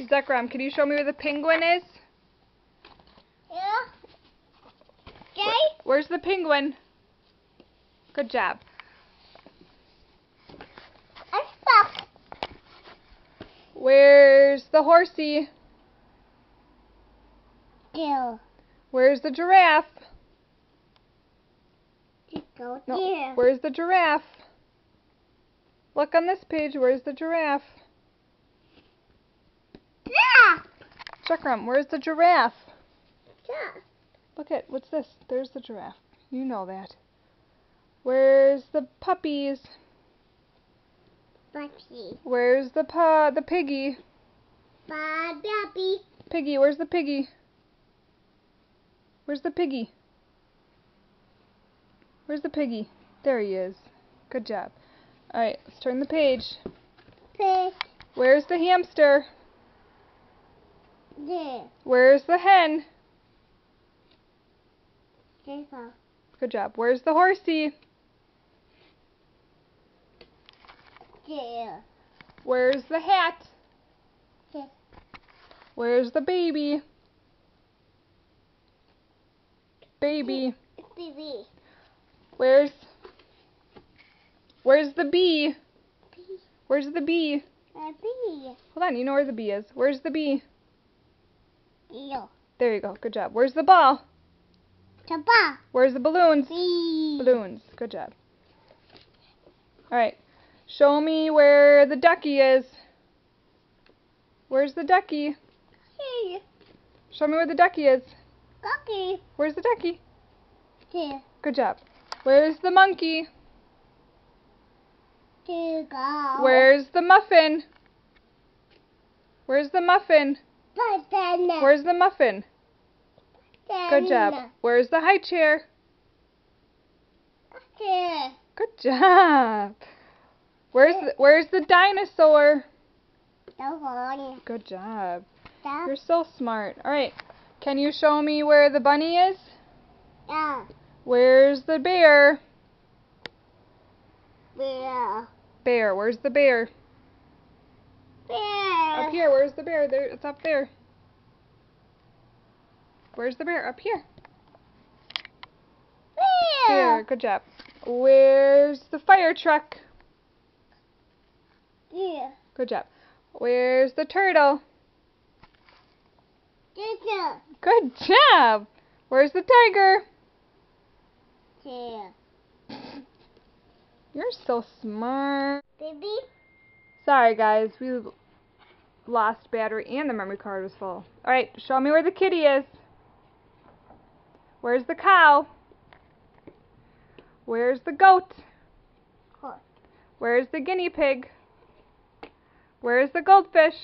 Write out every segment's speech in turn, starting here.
Zekrom, can you show me where the penguin is? Yeah. Okay. Where's the penguin? Good job. I'm stuck. Where's the horsey? There. Where's the giraffe? Just go No. there. Where's the giraffe? Look on this page. Where's the giraffe? Yeah. Zekrom, where's the giraffe? Yeah. Look at, what's this? There's the giraffe. You know that. Where's the puppies? Puppy. Where's the piggy? Puppy. Piggy, where's the piggy? Where's the piggy? Where's the piggy? There he is. Good job. Alright, let's turn the page. Pig. Where's the hamster? There. Where's the hen? There. Good job. Where's the horsey? There. Where's the hat? There. Where's the baby? Baby. Baby. Where's the bee? Where's the bee? Baby. Hold on, you know where the bee is. Where's the bee? Yeah. There you go. Good job. Where's the ball? Tapa. Where's the balloons? Bee. Balloons. Good job. Alright. Show me where the ducky is. Where's the ducky? Here. Show me where the ducky is. Cookie. Where's the ducky? Here. Good job. Where's the monkey? Here go. Where's the muffin? Where's the muffin? Banana. Where's the muffin? Good job. Where's the high chair? Here. Good job. Where's the dinosaur? The Good job. one. You're so smart. Alright. Can you show me where the bunny is? Yeah. Where's the bear? Bear. Bear. Where's the bear? Bear. Up here. Where's the bear? There. It's up there. Where's the bear? Up here. Bear. Good job. Where's the fire truck? Here. Good job. Where's the turtle? Here. Good job. Where's the tiger? Here. You're so smart. Baby. Sorry guys, we lost battery and the memory card was full. Alright, show me where the kitty is. Where's the cow? Where's the goat? Horse. Where's the guinea pig? Where's the goldfish?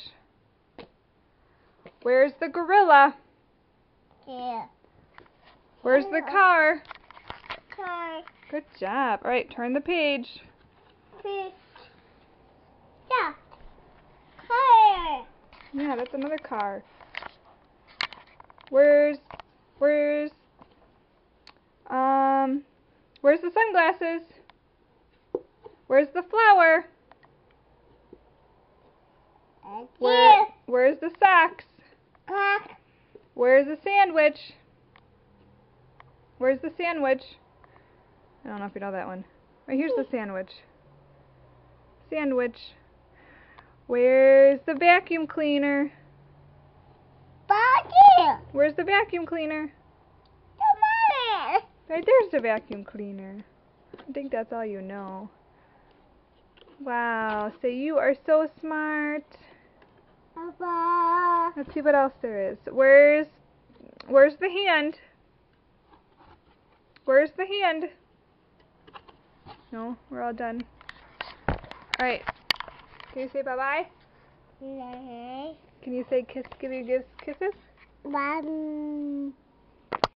Where's the gorilla? Here. Where's the car? Car. Good job. Alright, turn the page. Fish. Yeah. Car. Yeah, that's another car. Where's the sunglasses? Where's the flower? Where's the socks? Where's the sandwich? Where's the sandwich? I don't know if you know that one. Right, here's the sandwich. Sandwich. Where's the vacuum cleaner? Where's the vacuum cleaner? Right there's the vacuum cleaner. I think that's all you know. Wow, so you are so smart. Let's see what else there is. Where's the hand? Where's the hand? No, we're all done. Alright. Can you say bye-bye? Can you say kiss, give you kisses? Bye.